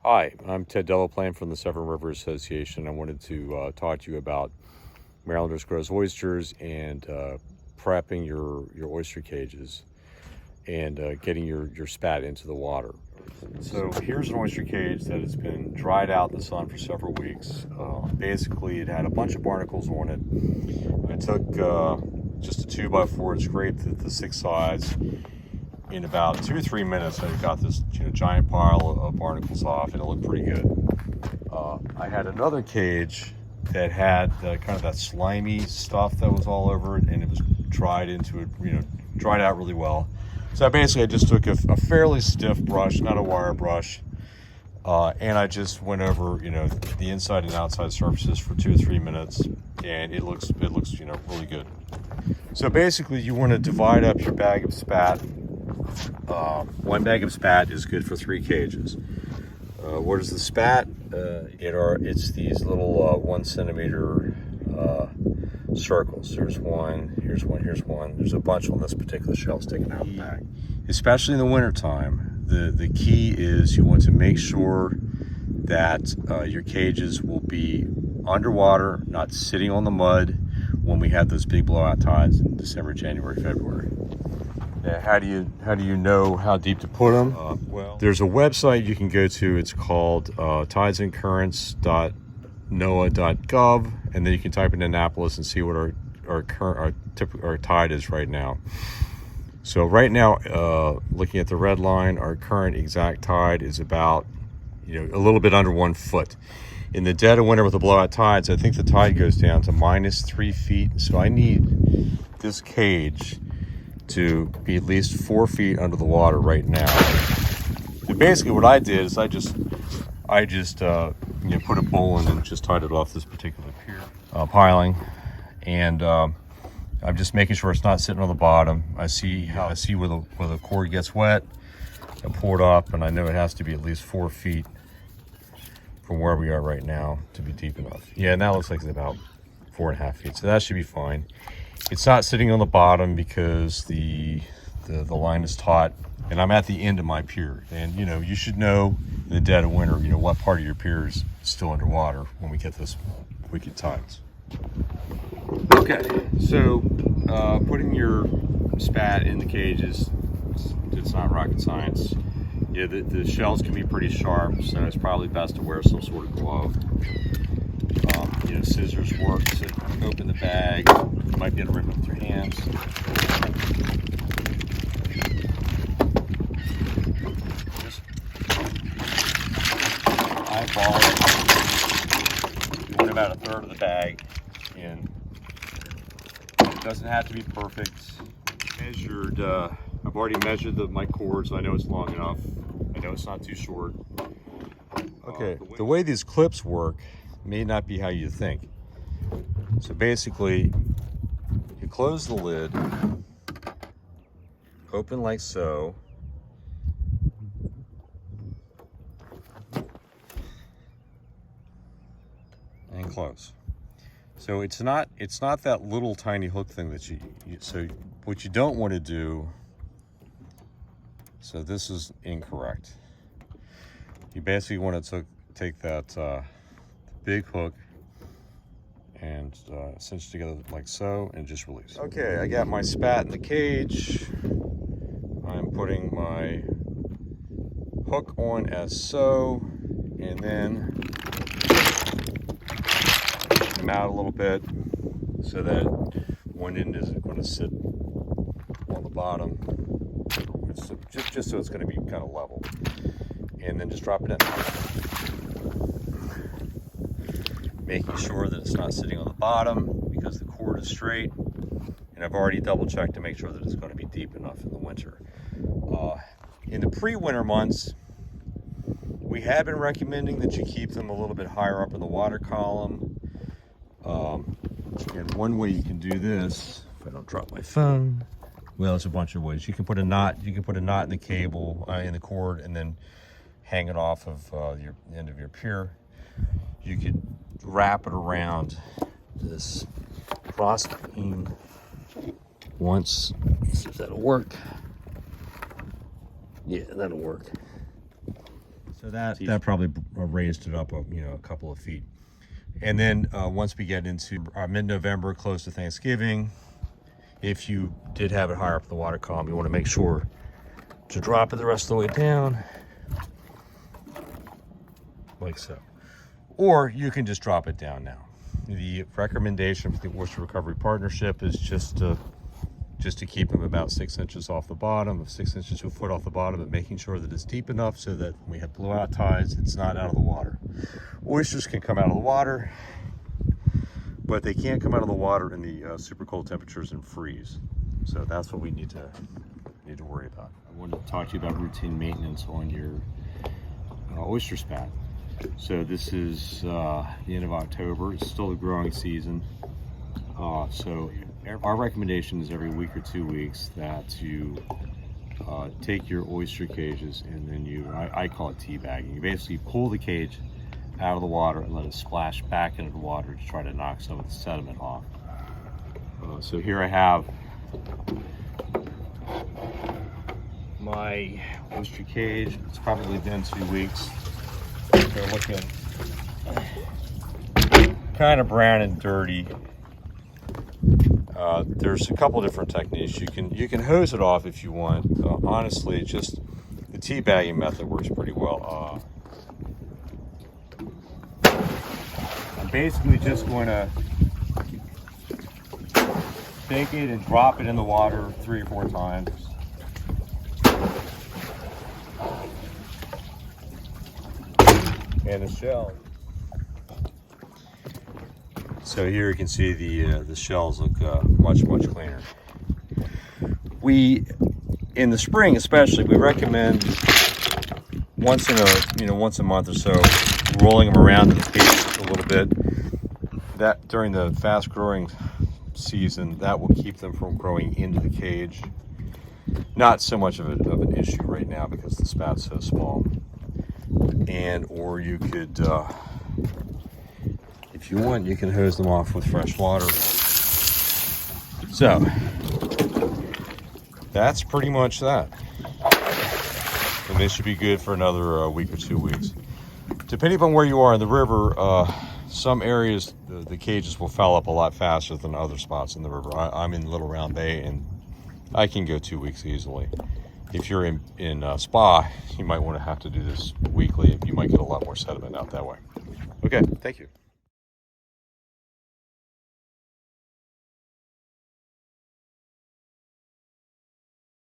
Hi, I'm Ted Delaplane from the Severn River Association. I wanted to talk to you about Marylanders Grow Oysters and prepping your oyster cages and getting your spat into the water. So here's an oyster cage that has been dried out in the sun for several weeks. Basically, it had a bunch of barnacles on it. I took just a 2x4 and scraped the six sides. In about 2 or 3 minutes, I got this giant pile of barnacles off, and it looked pretty good. I had another cage that had kind of that slimy stuff that was all over it, and it was dried out really well. So I just took a fairly stiff brush, not a wire brush, and I just went over the inside and outside surfaces for 2 or 3 minutes, and it looks really good. So basically, you want to divide up your bag of spat. One bag of spat is good for 3 cages. What is the spat? It's these little 1 centimeter circles. There's one, here's one, here's one. There's a bunch on this particular shell sticking out of the bag. Especially in the wintertime, the key is you want to make sure that your cages will be underwater, not sitting on the mud when we have those big blowout tides in December, January, February. How do you know how deep to put them? Well, there's a website you can go to. It's called tidesandcurrents.noaa.gov, and then you can type in Annapolis and see what our tide is right now. So right now, looking at the red line, our current exact tide is about a little bit under 1 foot. In the dead of winter with the blowout tides, I think the tide goes down to -3 feet. So I need this cage to be at least 4 feet under the water right now. And basically what I did is I just put a bowl in and just tied it off this particular pier piling, and I'm just making sure it's not sitting on the bottom. I see where the cord gets wet. I pour it up, and I know it has to be at least 4 feet from where we are right now to be deep enough. Yeah, and that looks like it's about 4.5 feet, so that should be fine. It's not sitting on the bottom because the line is taut, and I'm at the end of my pier. And you should know in the dead of winter, what part of your pier is still underwater when we get those wicked tides. Okay, so putting your spat in the cages, it's not rocket science. Yeah, the shells can be pretty sharp, so it's probably best to wear some sort of glove. Scissors work to open the bag. You might be able to rip it with your hands. Just eyeball it. You want about 1/3 of the bag in. It doesn't have to be perfect. Measured. I've already measured my cord, so I know it's long enough. I know it's not too short. Okay, the way these clips work may not be how you think. So basically, you close the lid, open like so, and close. So it's not that little tiny hook thing that so what you don't want to do, so this is incorrect. You basically want to take that big hook and cinch together like so, and just release. Okay, I got my spat in the cage. I'm putting my hook on as so, and then push them out a little bit so that one end isn't going to sit on the bottom. Just so it's going to be kind of level. And then just drop it in. Making sure that it's not sitting on the bottom because the cord is straight. And I've already double checked to make sure that it's going to be deep enough in the winter. In the pre-winter months, we have been recommending that you keep them a little bit higher up in the water column. And one way you can do this, if I don't drop my phone, well, there's a bunch of ways. You can put a knot. You can put a knot in the cable, in the cord, and then hang it off of the end of your pier. You could wrap it around this cross beam once. Let's see if that'll work. Yeah, that'll work. So that probably raised it up a couple of feet. And then once we get into mid-November, close to Thanksgiving, if you did have it higher up the water column, you want to make sure to drop it the rest of the way down, like so. Or you can just drop it down now. The recommendation for the Oyster Recovery Partnership is just to keep them about 6 inches off the bottom, 6 inches to a foot off the bottom, but making sure that it's deep enough so that when we have blowout tides, it's not out of the water. Oysters can come out of the water, but they can't come out of the water in the super cold temperatures and freeze. So that's what we need to worry about. I wanted to talk to you about routine maintenance on your oyster spat. So this is the end of October. It's still the growing season. So our recommendation is every week or 2 weeks that you take your oyster cages and then I call it teabagging. You basically pull the cage out of the water and let it splash back into the water to try to knock some of the sediment off. So here I have my oyster cage. It's probably been 2 weeks. They're looking kind of brown and dirty. There's a couple different techniques. You can hose it off if you want. Honestly, just the teabagging method works pretty well. I'm basically just going to take it and drop it in the water 3 or 4 times. And the shell. So here you can see the shells look much cleaner. In the spring especially, we recommend once a month or so, rolling them around in the cage a little bit. That during the fast growing season, that will keep them from growing into the cage. Not so much of an issue right now because the spat's so small. Or you could, if you want, you can hose them off with fresh water. So that's pretty much that. And they should be good for another week or 2 weeks. Depending upon where you are in the river, some areas the cages will foul up a lot faster than other spots in the river. I'm in Little Round Bay, and I can go 2 weeks easily. If you're in Spa, you might want to have to do this weekly. You might get a lot more sediment out that way. Okay, thank you.